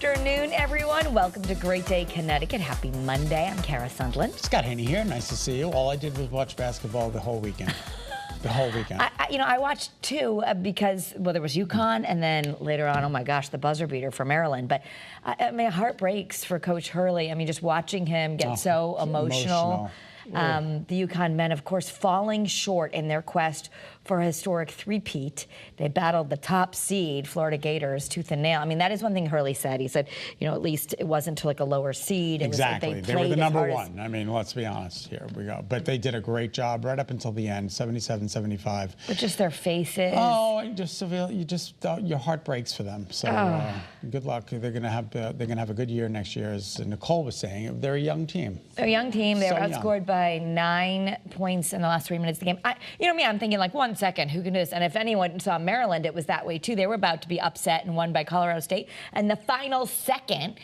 afternoon, everyone. Welcome to Great Day, Connecticut. Happy Monday. I'm Kara Sundland. Scott Haney here. Nice to see you. All I did was watch basketball the whole weekend. The whole weekend. I watched two because, well, there was UConn, and then later on, oh my gosh, the buzzer beater for Maryland. But my heart breaks for Coach Hurley. I mean, just watching him get so emotional. The UConn men, of course, falling short in their quest for a historic three-peat. They battled the top seed, Florida Gators, tooth and nail. I mean, that is one thing Hurley said. He said, you know, at least it wasn't to like a lower seed. It exactly. Was like they were the number one. I mean, let's be honest. Here we go. But they did a great job right up until the end, 77-75. But just their faces. Oh, your heart breaks for them. So good luck. They're gonna have a good year next year, as Nicole was saying. They're a young team. They're a young team. They were outscored by 9 points in the last 3 minutes of the game. You know me, I'm thinking like 1 second, who can do this? And if anyone saw Maryland, it was that way too. They were about to be upset and won by Colorado State. And the final second,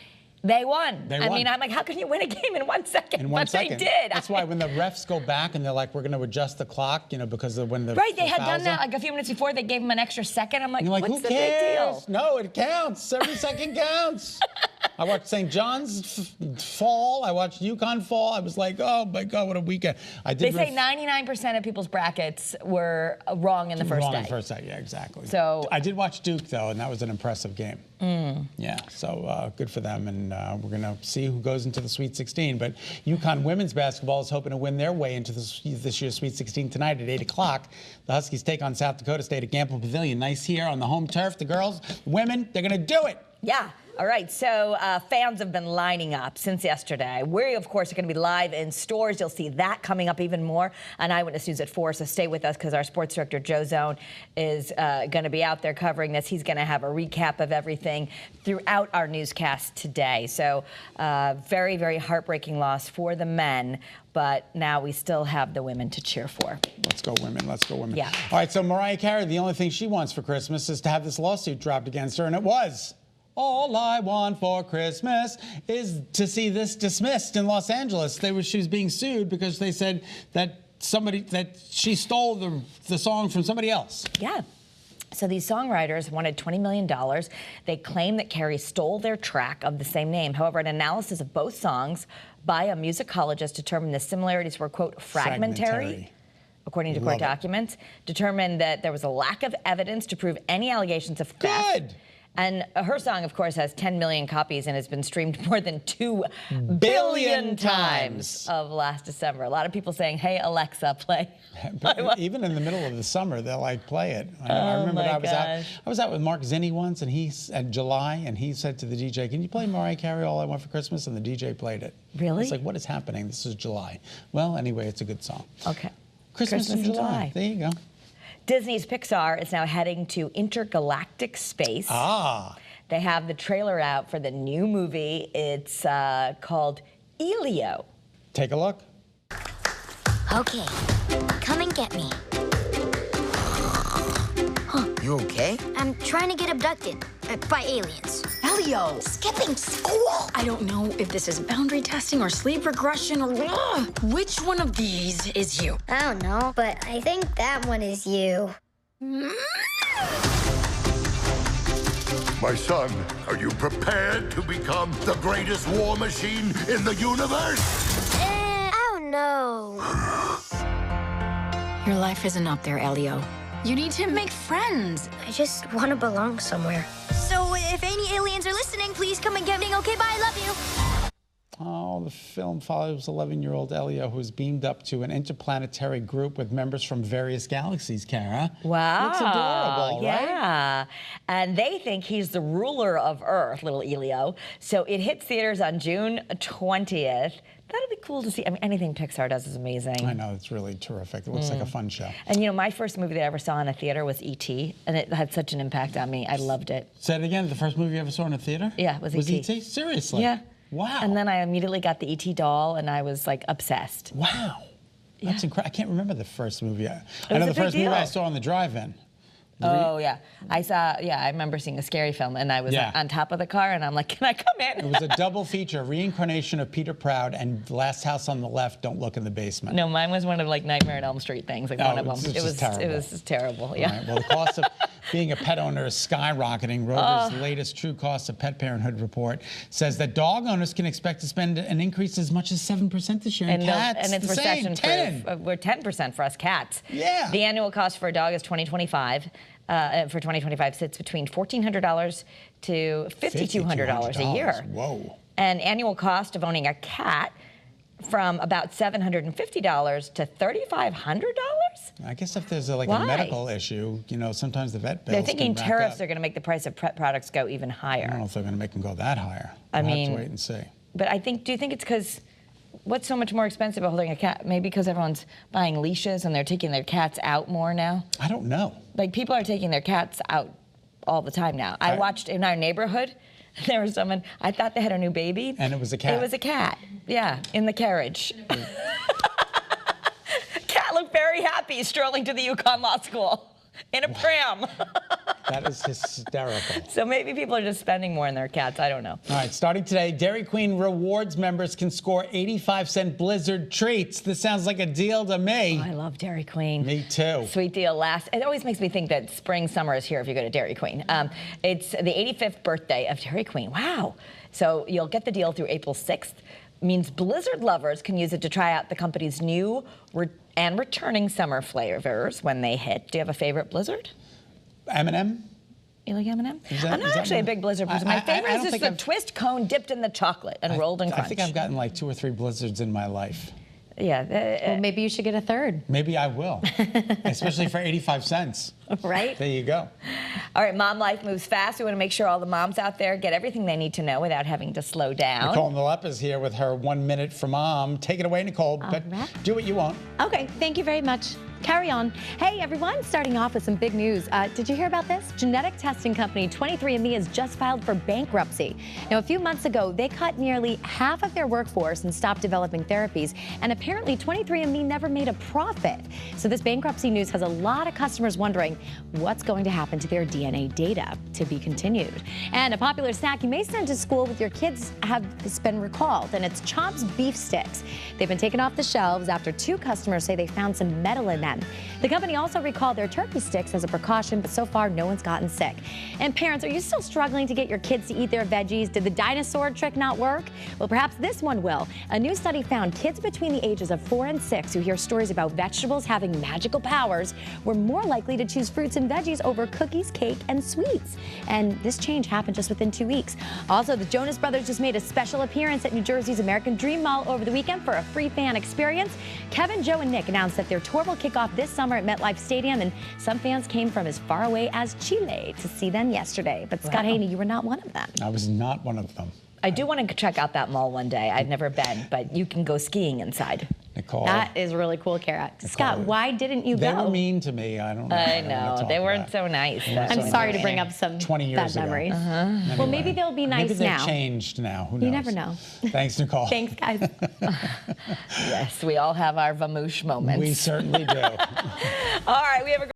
they won. I mean, I'm like, how can you win a game in 1 second? They did. That's why when the refs go back and they're like, we're going to adjust the clock, you know, because of when the they had done that like a few minutes before. They gave him an extra second. I'm like, what's who the cares? big deal? No, it counts. Every second counts. I watched St. John's fall. I watched UConn fall. I was like, oh my God, what a weekend. They say 99% of people's brackets were wrong in the first day. Wrong in the first day, yeah, exactly. So I did watch Duke, though, and that was an impressive game. Yeah, so good for them, and we're going to see who goes into the Sweet 16. But UConn women's basketball is hoping to win their way into this year's Sweet 16 tonight at 8 o'clock. The Huskies take on South Dakota State at Gamble Pavilion. Nice here on the home turf. The girls, the women, they're going to do it. Yeah. All right, so fans have been lining up since yesterday. We, of course, are going to be live in stores. You'll see that coming up even more on Eyewitness News at 4, so stay with us because our sports director, Joe Zone, is going to be out there covering this. He's going to have a recap of everything throughout our newscast today. So very, very heartbreaking loss for the men, but now we still have the women to cheer for. Let's go women, let's go women. Yeah. All right, so Mariah Carey, the only thing she wants for Christmas is to have this lawsuit dropped against her, and it was. All I want for Christmas is to see this dismissed in Los Angeles. She was being sued because they said that she stole the song from somebody else. Yeah. So these songwriters wanted $20 million. They claim that Carey stole their track of the same name. However, an analysis of both songs by a musicologist determined the similarities were, quote, fragmentary. According to court documents, determined that there was a lack of evidence to prove any allegations of theft. Good. And her song, of course, has 10 million copies and has been streamed more than 2 billion times of last December. A lot of people saying, hey, Alexa, play. Even in the middle of the summer, they'll like play it. I remember I was out with Mark Zinni once, and at July, and he said to the DJ, can you play Mariah Carey, All I Want for Christmas? And the DJ played it. Really? It's like, what is happening? This is July. Well, anyway, it's a good song. Okay. Christmas in July. There you go. Disney's Pixar is now heading to intergalactic space. They have the trailer out for the new movie. It's called Elio. Take a look. Okay, come and get me. Huh. You okay? I'm trying to get abducted by aliens. Elio! Skipping school! I don't know if this is boundary testing or sleep regression or... Which one of these is you? I don't know, but I think that one is you. My son, are you prepared to become the greatest war machine in the universe? I don't know. Your life isn't up there, Elio. You need to make friends. I just want to belong somewhere. So if any aliens are listening, please come and get me. Okay, bye, I love you. Oh, the film follows 11-year-old Elio, who is beamed up to an interplanetary group with members from various galaxies, Kara. Wow. Looks adorable, right? Yeah. And they think he's the ruler of Earth, little Elio. So it hits theaters on June 20th. That'll be cool to see. I mean, anything Pixar does is amazing. I know, it's really terrific. It looks like a fun show. And you know, my first movie that I ever saw in a theater was E.T., and it had such an impact on me. I loved it. Say it again, the first movie you ever saw in a theater? Yeah, it was E.T. Was E.T.? Seriously? Yeah. Wow. And then I immediately got the E.T. doll, and I was like obsessed. Wow. That's incredible. I can't remember the first movie. I was know a the first big movie I deal. saw on the drive-in. Oh, yeah. I remember seeing a scary film, and I was on top of the car, and I'm like, can I come in? It was a double feature, reincarnation of Peter Proud and Last House on the Left, Don't Look in the Basement. No, mine was one of like Nightmare on Elm Street things, like one of them. It was terrible. It was just terrible, yeah. All right, well, the cost of being a pet owner is skyrocketing. Rover's latest True Cost of Pet Parenthood report says that dog owners can expect to spend an increase as much as 7% this year. And cats, and it's the same, recession-proof. We're 10% for us cats. Yeah. The annual cost for a dog is $2025. For 2025 sits between $1,400 to $5,200 a year. Whoa. And annual cost of owning a cat from about $750 to $3,500. I guess if there's a Why? medical issue, sometimes the vet bills They're thinking can rack tariffs up. are going to make the price of pet products go even higher. I don't know if they're going to make them go that higher. I We'll mean, have to wait and see. But do you think it's because what's so much more expensive about holding a cat? Maybe because everyone's buying leashes and they're taking their cats out more now? I don't know. Like, people are taking their cats out all the time now. I watched in our neighborhood, there was someone, I thought they had a new baby. And it was a cat. It was a cat, yeah, in the carriage. Cat looked very happy strolling to the UConn Law School in a pram. That is hysterical. So maybe people are just spending more on their cats, I don't know. All right, starting today, Dairy Queen Rewards members can score 85-cent Blizzard treats. This sounds like a deal to me. I love Dairy Queen. Me too. Sweet deal It always makes me think that spring, summer is here if you go to Dairy Queen. It's the 85th birthday of Dairy Queen. Wow. So you'll get the deal through April 6th. Means Blizzard lovers can use it to try out the company's new and returning summer flavors when they hit. Do you have a favorite Blizzard? M&M? You like M&M? Is that- I'm not is that actually a one? big Blizzard person. My favorite I is don't just think the I've- twist cone dipped in the chocolate and rolled in crunch. I think I've gotten like 2 or 3 Blizzards in my life. Yeah. Well, maybe you should get a third, Maybe I will, especially for 85 cents. right? There you go. All right, mom life moves fast. We want to make sure all the moms out there get everything they need to know without having to slow down. Nicole Nalep is here with her 1 minute for mom. Take it away, Nicole, but right. do what you want. Okay, thank you very much. Carry on. Hey, everyone, starting off with some big news. Did you hear about this? Genetic testing company 23andMe has just filed for bankruptcy. Now, a few months ago, they cut nearly half of their workforce and stopped developing therapies. And apparently, 23andMe never made a profit. So this bankruptcy news has a lot of customers wondering what's going to happen to their DNA data. To be continued. And a popular snack you may send to school with your kids has been recalled, and it's Chomp's beef sticks. They've been taken off the shelves after 2 customers say they found some metal in them. The company also recalled their turkey sticks as a precaution, but so far no one's gotten sick. And parents, are you still struggling to get your kids to eat their veggies? Did the dinosaur trick not work? Well, perhaps this one will. A new study found kids between the ages of 4 and 6 who hear stories about vegetables having magical powers were more likely to choose fruits and veggies over cookies, cake, and sweets. And this change happened just within 2 weeks. Also, the Jonas Brothers just made a special appearance at New Jersey's American Dream Mall over the weekend for a free fan experience. Kevin, Joe, and Nick announced that their tour will kick off this summer at MetLife Stadium, and some fans came from as far away as Chile to see them yesterday. But Scott Haney, you were not one of them. I was not one of them. I do want to check out that mall one day. I've never been, but you can go skiing inside. Nicole. That is really cool, Kara. Scott, why didn't you They go? were mean to me. I don't know. I don't know. wanna talk They weren't about so nice. I'm sorry to bring up some 20 years bad ago. memories. Anyway. Well, maybe they'll be nice Maybe they've now. changed now. Who knows? You never know. Thanks, Nicole. Thanks, guys. Yes, we all have our vamoosh moments. We certainly do. All right, we have a